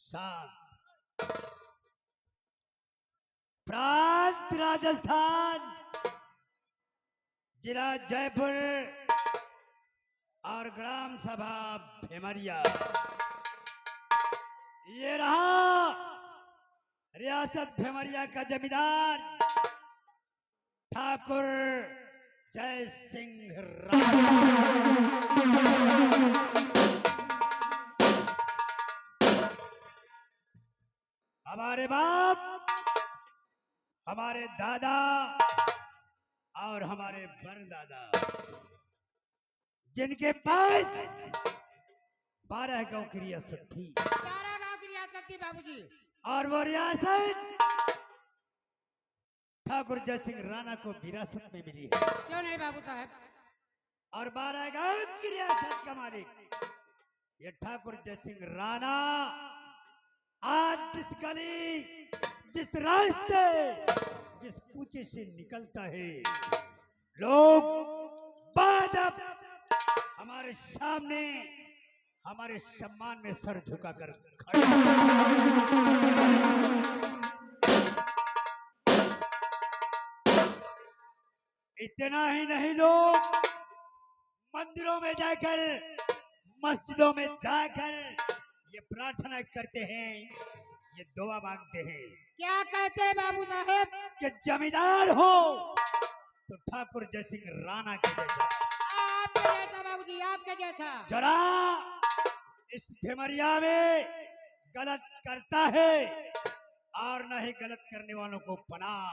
शांत। प्रांत राजस्थान, जिला जयपुर और ग्राम सभा भिमरिया। ये रहा रियासत भिमरिया का जमींदार ठाकुर जय सिंह राणा। हमारे बाप, हमारे दादा और हमारे परदादा, जिनके पास 12 गांव की रियासत थी। 12 गांव की रियासत थी बाबूजी। और वो रियासत ठाकुर जय सिंह राणा को विरासत में मिली है। क्यों नहीं बाबू साहब? और 12 गांव की रियासत का मालिक ये ठाकुर जय सिंह राणा आज जिस गली, जिस रास्ते, जिस कूचे से निकलता है, लोग बाद हमारे सामने हमारे सम्मान में सर झुकाकर खड़े। इतना ही नहीं, लोग मंदिरों में जाकर, मस्जिदों में जाकर ये प्रार्थना करते हैं, ये दुआ मांगते हैं। क्या कहते हैं बाबू साहब? कि जमींदार हो तो ठाकुर जय सिंह राणा के जैसा। आपके जैसा बाबूजी, आपके जैसा। जरा इस भिमरिया में गलत करता है और न ही गलत करने वालों को पनाह।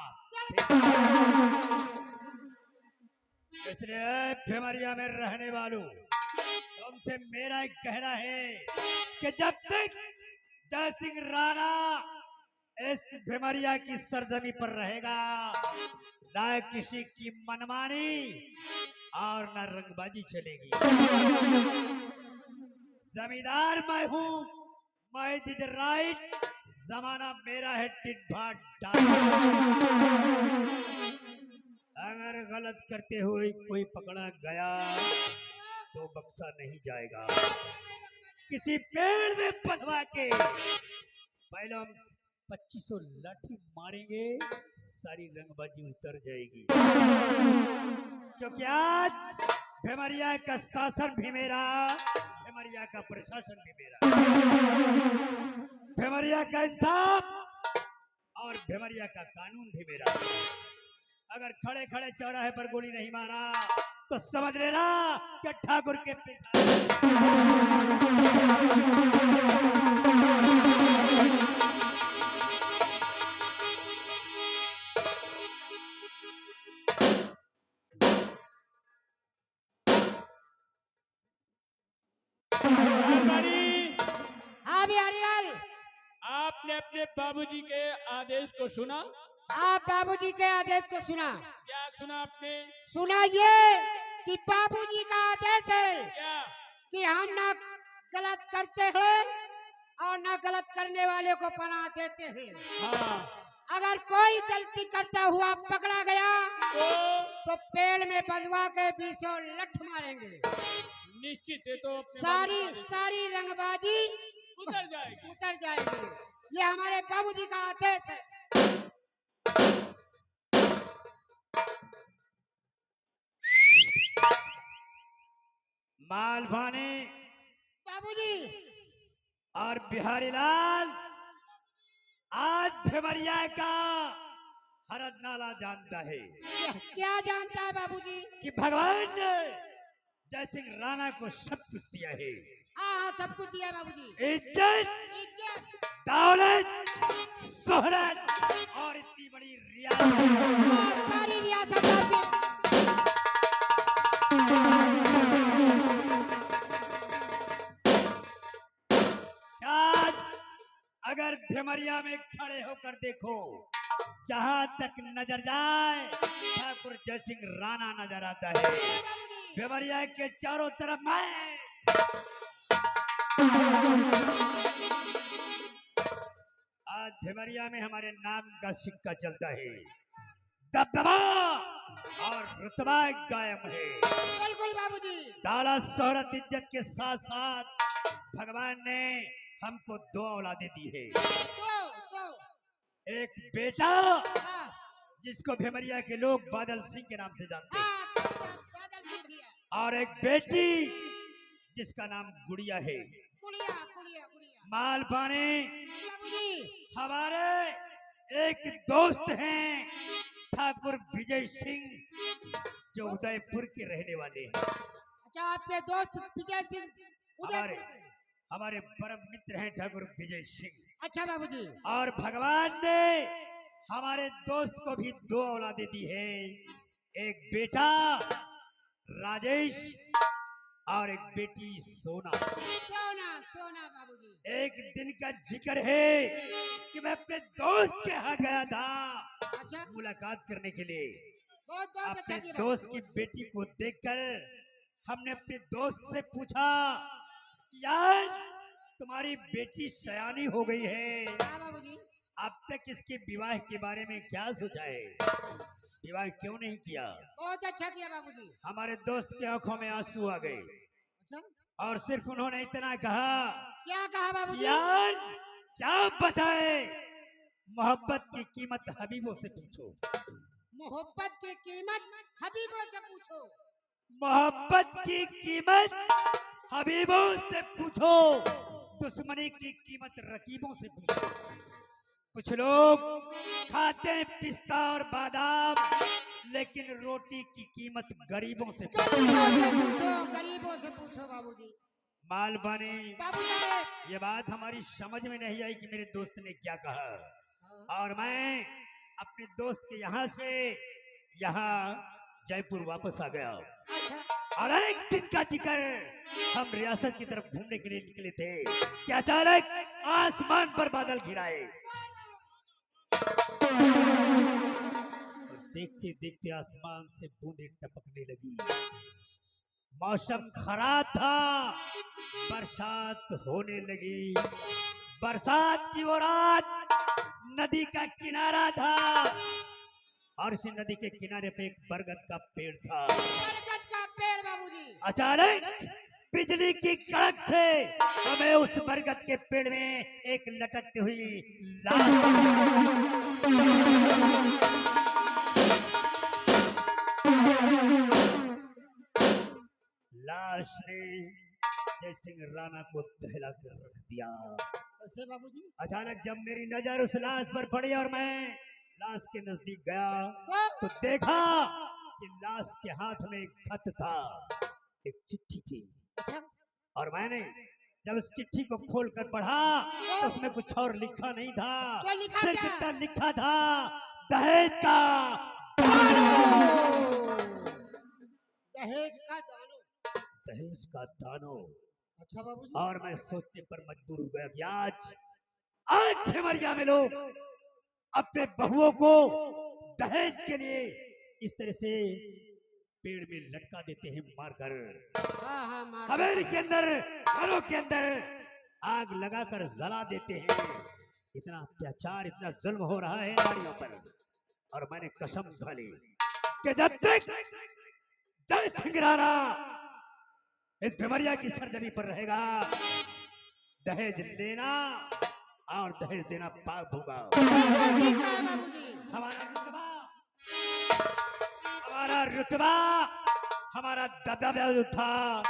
इसलिए भिमरिया में रहने वालों, तुमसे मेरा एक कहना है कि जब तक जय सिंह राणा इस भिमरिया की सरजमी पर रहेगा, न किसी की मनमानी और न रंगबाजी चलेगी। जमींदार मैं हूं, मैं डिड राइट, जमाना मेरा है टिट भाट डाल। अगर गलत करते हुए कोई पकड़ा गया तो बख्शा नहीं जाएगा। किसी पेड़ में बंधवा के पहले हम 2500 लाठी मारेंगे, सारी रंगबाजी उतर जाएगी। क्योंकि आज भिमरिया का शासन भी मेरा, भिमरिया का प्रशासन भी मेरा, भिमरिया का इंसाफ और भिमरिया का कानून भी मेरा। अगर खड़े खड़े चौराहे पर गोली नहीं मारा तो समझ लेना कि ठाकुर के पिता। हाँ बिहारीलाल, आपने अपने बाबूजी के आदेश को सुना? आप बाबूजी के आदेश को सुना? क्या सुना आपने? सुना ये कि बाबूजी का आदेश है क्या? कि हम ना गलत करते हैं और ना गलत करने वाले को पनाह देते हैं। हाँ। अगर कोई गलती करता हुआ पकड़ा गया तो पेड़ में बंधवा के 20 लठ मारेंगे। निश्चित है, तो अपने सारी रंगबाजी उतर जाएगी। ये हमारे बाबूजी का आदेश है। मालभानी बाबूजी और बिहारीलाल आज भिमरिया का हरद नाला जानता है। क्या जानता है बाबूजी? कि भगवान ने जय सिंह राणा को सब कुछ दिया है। हाँ सब कुछ दिया बाबूजी। इज्जत, दौलत, शोहरत और इतनी बड़ी रियासत। सारी रियासत आपकी। भिमरिया में खड़े होकर देखो, जहां तक नजर जाए ठाकुर जयसिंह राणा नजर आता है। भिमरिया के चारों तरफ मैं आज भिमरिया में हमारे नाम का सिक्का चलता है, दबदबा और रुतबा कायम है। बिल्कुल बाबूजी। दाला शोहरत इज्जत के साथ साथ भगवान ने हमको 2 औलादे दी है। दो एक बेटा हाँ, जिसको भिमरिया के लोग बादल सिंह के नाम से जानते हैं, बादल सिंह भैया। और एक बेटी जिसका नाम गुड़िया है। गुड़िया गुड़िया गुड़िया। मालपाने बाबूजी। हमारे एक दोस्त हैं ठाकुर विजय सिंह, जो उदयपुर के रहने वाले हैं। अच्छा, आपके दोस्त विजय सिंह हमारे उदयपुर के? हमारे परम मित्र हैं ठाकुर विजय सिंह। अच्छा बाबूजी। और भगवान ने हमारे दोस्त को भी 2 औलादे दी है, एक बेटा राजेश और एक बेटी सोना। सोना सोना बाबूजी। एक दिन का जिक्र है कि मैं अपने दोस्त के यहाँ गया था अच्छा, मुलाकात करने के लिए। बहुत बहुत अपने अच्छा किया दोस्त की बेटी को देखकर हमने अपने दोस्त से पूछा, यार तुम्हारी बेटी सयानी हो गई है, हाँ बाबूजी। अब तक इसके विवाह के बारे में क्या सोचा है, विवाह क्यों नहीं किया? बहुत अच्छा किया बाबूजी। हमारे दोस्त के आंखों में आंसू आ गए अच्छा, और सिर्फ उन्होंने इतना कहा, क्या कहा बाबूजी? यार क्या बताए, मोहब्बत की कीमत हबीबों से पूछो। मोहब्बत की कीमत हबीबों से पूछो। मोहब्बत की कीमत हबीबों से पूछो, दुश्मनी की कीमत रकीबों से पूछो। कुछ लोग खाते हैं पिस्ता और बादाम, लेकिन रोटी की कीमत गरीबों से पूछो। गरीबों से पूछो बाबूजी। माल बने बाबू साहब, ये बात हमारी समझ में नहीं आई कि मेरे दोस्त ने क्या कहा, और मैं अपने दोस्त के यहाँ से यहाँ जयपुर वापस आ गया। अच्छा, और एक दिन का जिक्र, हम रियासत की तरफ घूमने के लिए निकले थे कि अचानक आसमान पर बादल घिराए। देखते देखते आसमान से बूंदें टपकने लगी। मौसम खराब था, बरसात होने लगी। बरसात की वो रात नदी का किनारा था, और इस नदी के किनारे पे एक बरगद का पेड़ था। बरगद का पेड़ बाबूजी। अचानक बिजली की कड़क से हमें उस बरगद के पेड़ में एक लटकती हुई लाश ने जयसिंह राणा को दहला कर रख दिया। कैसे बाबूजी? अचानक जब मेरी नजर उस लाश पर पड़ी और मैं लाश के नजदीक गया तो देखा कि लाश के हाथ में एक खत था, एक चिट्ठी थी। अच्छा, और मैंने जब उस चिट्ठी को खोलकर पढ़ा तो उसमें कुछ और लिखा नहीं था, क्या लिखा सिर्फ क्या? इतना लिखा था, दहेज का दहेज का दानो। दहेज का दानो। अच्छा बाबूजी। और मैं सोचने पर मजबूर हो गया कि आज भिमरिया में लोग अपने बहुओं को दहेज के लिए इस तरह से पेड़ में लटका देते हैं मारकर। हाँ हाँ, मार। हवेली के अंदर, घरों के अंदर आग लगाकर जला देते हैं। इतना अत्याचार, इतना जुल्म हो रहा है नारियों पर। और मैंने कसम खा ली कि जब तक जयसिंह राणा इस भिमरिया की सरजमी पर रहेगा, दहेज लेना और दहेज देना पाप होगा। हमारा रुतबा, हमारा दबदबा जो था,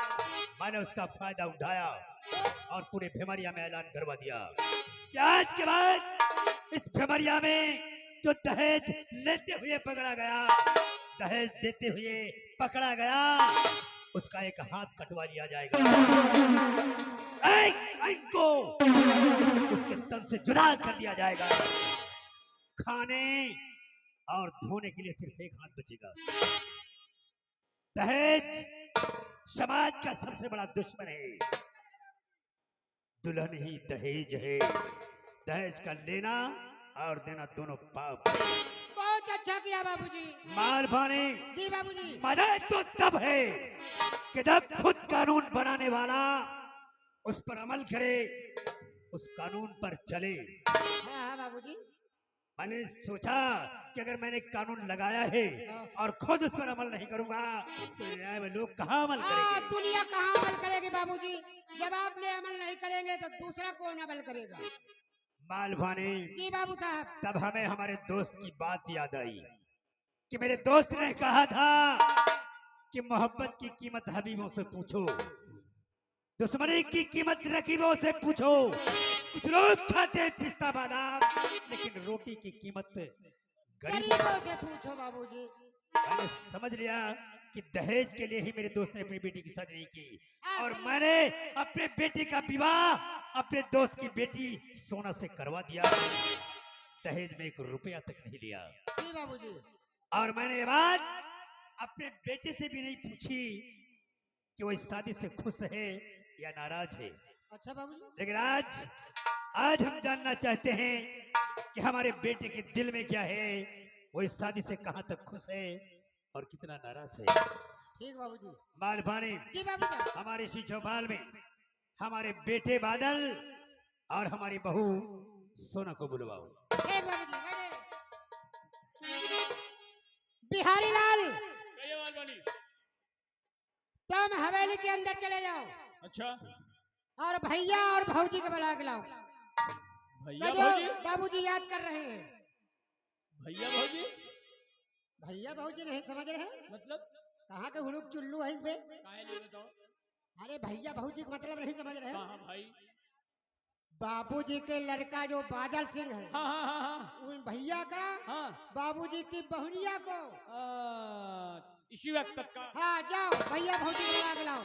मैंने उसका फायदा उठाया और पूरे भिमरिया में ऐलान करवा दिया कि आज के बाद इस भिमरिया में जो दहेज लेते हुए पकड़ा गया, दहेज देते हुए पकड़ा गया, उसका एक हाथ कटवा लिया जाएगा। एक को उसके तन से जुदा कर दिया जाएगा। खाने और धोने के लिए सिर्फ एक हाथ बचेगा। दहेज समाज का सबसे बड़ा दुश्मन है। दुल्हन ही दहेज है। दहेज का लेना और देना दोनों पाप है। बहुत अच्छा किया बाबूजी। मालभानी, जी बाबूजी। मदद तो तब है कि जब खुद कानून बनाने वाला उस पर अमल करे, उस कानून पर चले। हाँ हाँ बाबूजी। मैंने सोचा कि अगर मैंने कानून लगाया है और खुद उस पर अमल नहीं करूंगा तो न्याय में लोग कहाँ अमल करेंगे? दुनिया कहाँ अमल करेगी बाबूजी? जब आपने अमल नहीं करेंगे तो दूसरा कौन अमल करेगा? मालभानी, जी बाबू साहब। तब हमें हमारे दोस्त की बात याद आई कि मेरे दोस्त ने कहा था कि मोहब्बत की कीमत हबीबों से पूछो, दुश्मनी की कीमत रकीबों से पूछो। कुछ लोग खाते हैं पिस्ता बादाम, लेकिन रोटी की कीमत गरीबों से पूछो बाबूजी। मैंने समझ लिया कि दहेज के लिए ही मेरे दोस्त ने अपनी बेटी की शादी नहीं की, और मैंने अपने बेटे का विवाह अपने दोस्त की बेटी सोना से करवा दिया। दहेज में 1 रुपया तक नहीं लिया। जी बाबूजी। और मैंने ये बात अपने बेटे से भी नहीं पूछी कि वो इस शादी से खुश है या नाराज है। अच्छा बाबूजी। लेकिन आज हम जानना चाहते हैं कि हमारे बेटे के दिल में क्या है, वो इस शादी से कहां तक खुश है और कितना नाराज है। ठीक बाबूजी। मालभानी, जी बाबूजी। हमारे इसी चौपाल में हमारे बेटे बादल और हमारी बहू सोना को बुलवाओ। ठीक बाबूजी। बैठे। बिहारी लाल, कहिए मालवानी। तुम हवेली के अंदर चले जाओ अच्छा। और भैया और भौजी को बुला के लाओ। भैया जो भौजी? बाबूजी याद कर रहे हैं। भैया भौजी भैया भौजी नहीं समझ रहे? मतलब कहाँ के हुड़ुक चुल्लू है इसमें? काहे लिए बताओ? अरे भैया भौजी का मतलब नहीं समझ रहे? कहाँ भाई? बाबूजी के लड़का जो बादल सिंह है, हाँ हाँ हाँ हाँ उन भैया का हाँ। बाबूजी की बहुनिया को। इसी वक्त तक का। हाँ जाओ भैया भौजी को बुला के लाओ।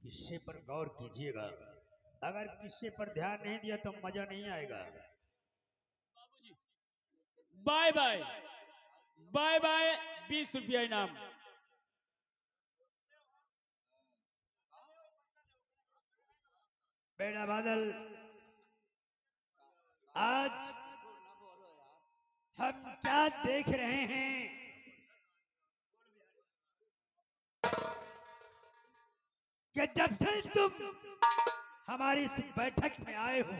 किस्से पर गौर कीजिएगा, अगर किस्से पर ध्यान नहीं दिया तो मजा नहीं आएगा। बाय बाय बाय बाय 20 रुपया इनाम। बेटा बादल, आज हम क्या देख रहे हैं कि जब से तुम हमारी इस बैठक में आए हो,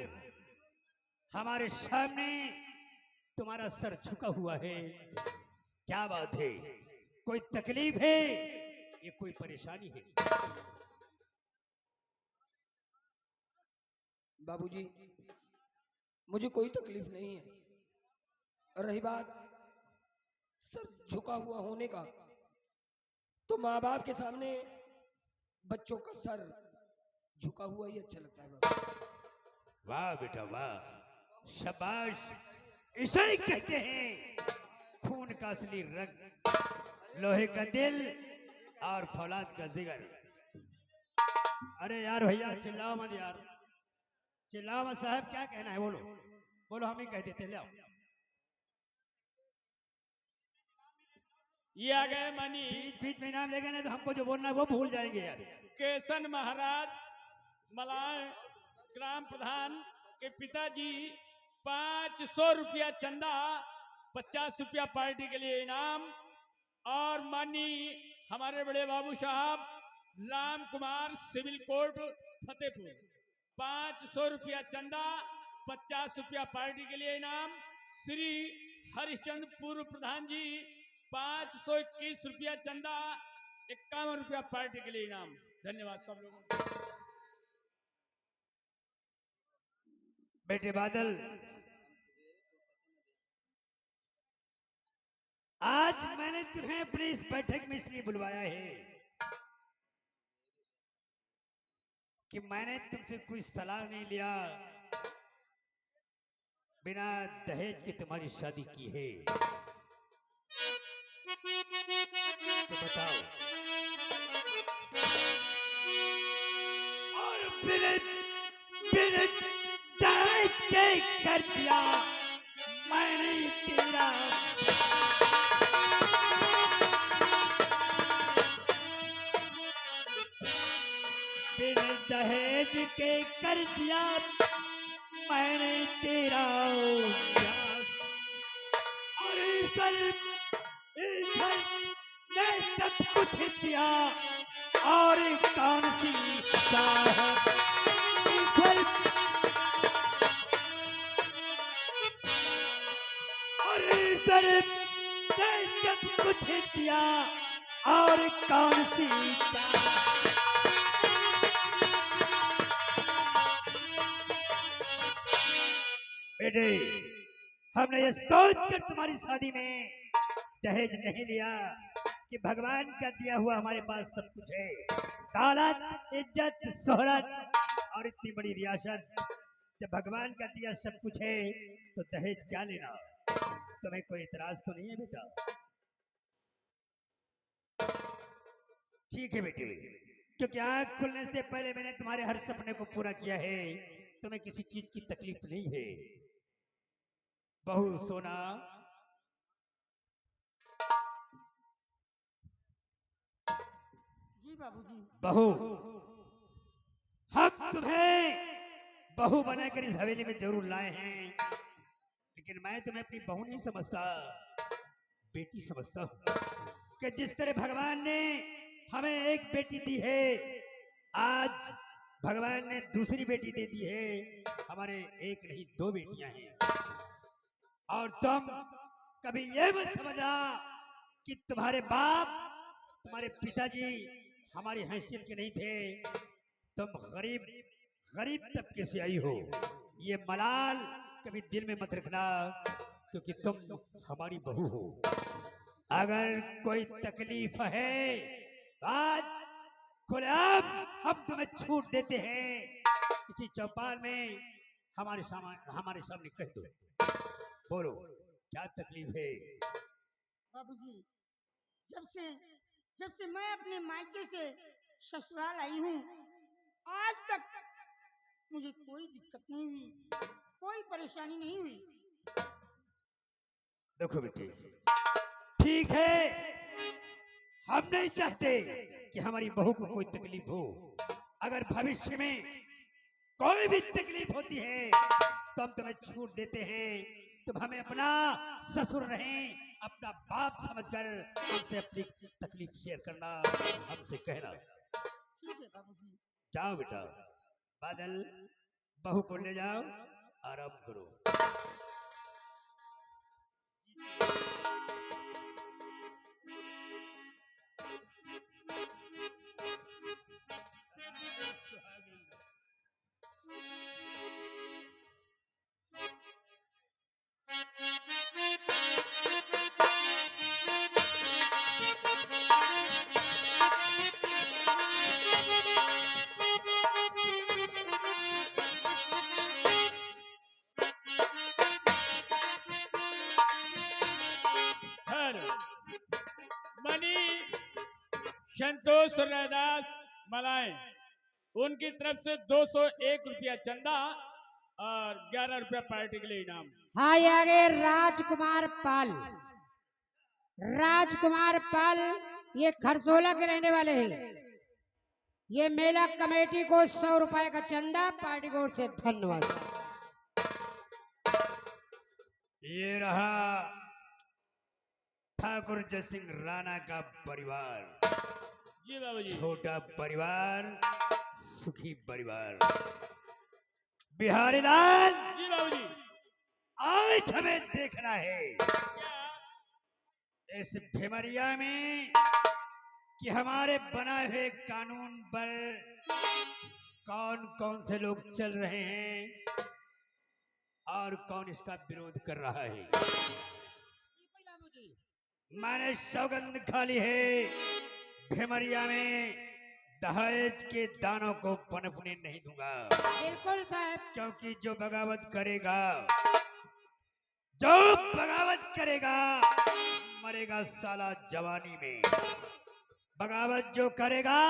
हमारे सामने तुम्हारा सर झुका हुआ है। क्या बात है? कोई तकलीफ है या कोई परेशानी है? बाबूजी, मुझे कोई तकलीफ नहीं है। और रही बात सर झुका हुआ होने का, तो माँ बाप के सामने बच्चों का सर झुका हुआ ही अच्छा लगता है बाबू। वाह बेटा वाह, शाबाश। इसे ही कहते हैं खून का असली रंग, लोहे का दिल और फौलाद का जिगर। अरे यार भैया चिल्लाओ मत यार, चिल्लाओ मत। साहब क्या कहना है? बोलो बोलो, हम ही कह देते। ले आओ। ये आ गए मनी बीच बीच में इनाम लेंगे ना तो हमको जो बोलना है वो भूल जाएंगे यार। केसन महाराज मलाय ग्राम प्रधान के पिताजी 500 रुपया चंदा, 50 रुपया पार्टी के लिए इनाम। और माननीय हमारे बड़े बाबू साहब राम कुमार सिविल कोर्ट फतेहपुर, 500 रुपया चंदा, 50 रुपया पार्टी के लिए इनाम। श्री हरिश्चंद्र पूर्व प्रधान जी 521 रुपया चंदा, 51 रुपया पार्टी के लिए इनाम। धन्यवाद सब लोगों को। बेटे बादल, आज मैंने तुम्हें अपनी इस बैठक में इसलिए बुलवाया है कि मैंने तुमसे कोई सलाह नहीं लिया, बिना दहेज के तुम्हारी शादी की है। तो बताओ, और बिना बिना दहेज के कर दिया मैंने तेरा। बिना दहेज के कर दिया मैंने तेरा प्यार। और ईश्वर ने सब कुछ दिया, और कौन सी चाहत ईश्वर। और ईश्वर ने सब कुछ दिया, और कौन सी चाहत। बेटे, हमने ये सोच कर तुम्हारी शादी में दहेज नहीं लिया कि भगवान का दिया हुआ हमारे पास सब कुछ है, दौलत, इज्जत, शोहरत और इतनी बड़ी रियासत। जब भगवान का दिया सब कुछ है तो दहेज क्या लेना। तुम्हें कोई इतराज तो नहीं है बेटा? ठीक है बेटे, क्योंकि आंख खुलने से पहले मैंने तुम्हारे हर सपने को पूरा किया है, तुम्हें किसी चीज की तकलीफ नहीं है। बहू सोना, जी बाबूजी। बहू, हम तुम्हें बहू बनाकर इस हवेली में जरूर लाए हैं, लेकिन मैं तुम्हें अपनी बहू नहीं समझता, बेटी समझता हूं। कि जिस तरह भगवान ने हमें एक बेटी दी है, आज भगवान ने दूसरी बेटी दे दी है। हमारे एक नहीं दो बेटियां हैं। और तुम कभी ये मत समझना कि तुम्हारे बाप, तुम्हारे पिताजी हमारी हैसियत के नहीं थे। तुम गरीब तबके से आई हो, ये मलाल कभी दिल में मत रखना, क्योंकि तुम हमारी बहू हो। अगर कोई तकलीफ है आज खुलेआम हम तुम्हें छूट देते हैं, इसी चौपाल में हमारे सामने कह दो। बोलो क्या तकलीफ है? बाबूजी, जब से मैं अपने मायके से ससुराल आई हूँ, आज तक मुझे कोई दिक्कत नहीं हुई, कोई परेशानी नहीं हुई। देखो बेटे, ठीक है, हम नहीं चाहते कि हमारी बहू को कोई तकलीफ हो। अगर भविष्य में कोई भी तकलीफ होती है तो हम तुम्हें छूट देते हैं। तुम हमें अपना ससुर नहीं, अपना बाप समझकर हमसे अपनी तकलीफ शेयर करना, हमसे कहना। ठीक है बाबूजी। जाओ बेटा, बादल बहू को ले जाओ, आराम करो। मनी संतोष रैदास मलाएं, उनकी तरफ से 201 रुपया चंदा और 11 रुपया पार्टी के लिए इनाम। हाँ, ये आगे राजकुमार पाल, ये खरसोला के रहने वाले हैं। ये मेला कमेटी को 100 रुपए का चंदा, पार्टी को ओर से धन्यवाद। ये रहा ठाकुर जयसिंह राणा का परिवार। जी बाबूजी। छोटा परिवार, सुखी परिवार। बिहारी लाल जी बाबूजी। आज हमें देखना है इस भिमरिया में कि हमारे बनाए हुए कानून पर कौन कौन से लोग चल रहे हैं और कौन इसका विरोध कर रहा है। मैंने सौगंध खा ली है, भिमरिया में दहेज के दानों को पनपने नहीं दूंगा। बिल्कुल साहब। क्योंकि जो बगावत करेगा, जो बगावत करेगा मरेगा साला जवानी में। बगावत जो करेगा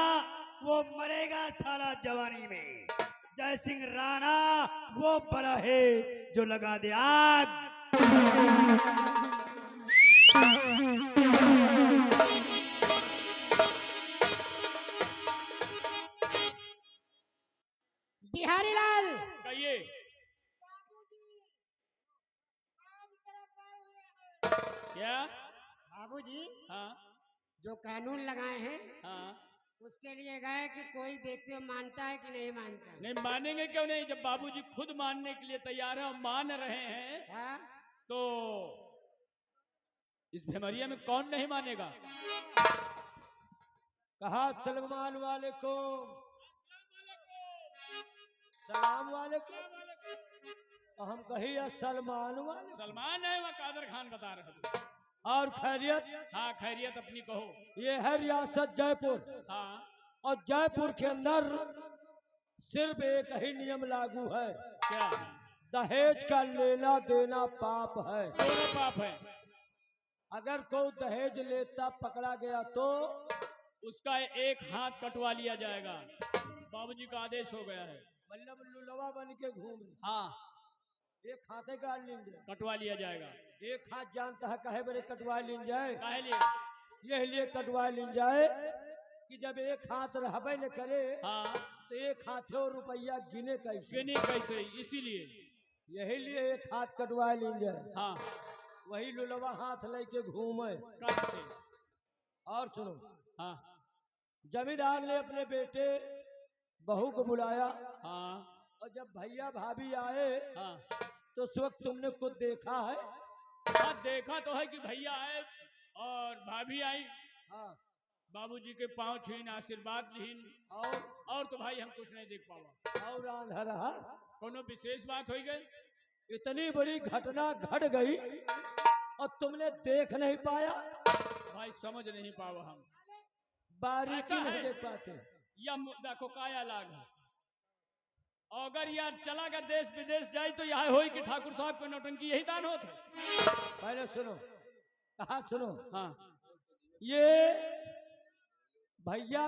वो मरेगा साला जवानी में। जय सिंह राणा वो बड़ा है जो लगा दे आग। बिहारी लाल, कहिए। क्या? बाबूजी हाँ जो कानून लगाए हैं हाँ। उसके लिए गए कि कोई देखते मानता है कि नहीं मानता। नहीं मानेंगे क्यों नहीं, जब बाबूजी खुद मानने के लिए तैयार हैं और मान रहे हैं हाँ? तो इस भिमरिया में कौन नहीं मानेगा। कहा सलमान वालेकुम, सलाम वालेकुम। और हम कही सलमान वाले सलमान है वह कादर खान बता रहे थे। और खैरियत। हाँ खैरियत अपनी कहो। ये है रियासत जयपुर हाँ। और जयपुर के अंदर सिर्फ एक ही नियम लागू है, क्या? दहेज का लेना देना पाप है। दोनों पाप है। अगर कोई दहेज लेता पकड़ा गया तो उसका एक हाथ कटवा लिया जाएगा। बाबूजी का आदेश हो गया है। मतलब लुलवा बन के घूमे, हाँ एक हाथे काट लेंगे, कटवा लिया जाएगा। एक हाथ जानता है कहे बड़े कटवा लीन जाए। काहे लिए? यह लिए कटवा लीन जाए कि जब एक हाथ रहबे न करे हाँ तो एक हाथे और रुपया गिने कैसे। गिनी कैसे, इसीलिए। यही लिए एक हाथ कटवा लीन जाए। हाँ वही लुलवा हाथ लेके घूमे। कसते। और सुनो, हाँ जमींदार ने अपने बेटे बहू को बुलाया हाँ और जब भैया भाभी आए हाँ तो उस वक्त तुमने खुद देखा है। हाँ देखा तो है कि भैया आए और भाभी आई। हाँ। बाबूजी के पांव छुईन, आशीर्वाद लीन। और तो भाई हम कुछ नहीं देख पावा। और आंधा रहा। कोनो विशेष बात हो गई? इतनी बड़ी घटना घट गई और तुमने देख नहीं पाया। भाई समझ नहीं पावा हम, बारीकी ऐसा नहीं है। देख पाते। यह मुद्दा को काया लाग है। अगर यार चला गया देश विदेश जाए तो यह हो कि ठाकुर साहब को नौटंकी यही दान होते। पहले सुनो, कहा सुनो। हाँ ये भैया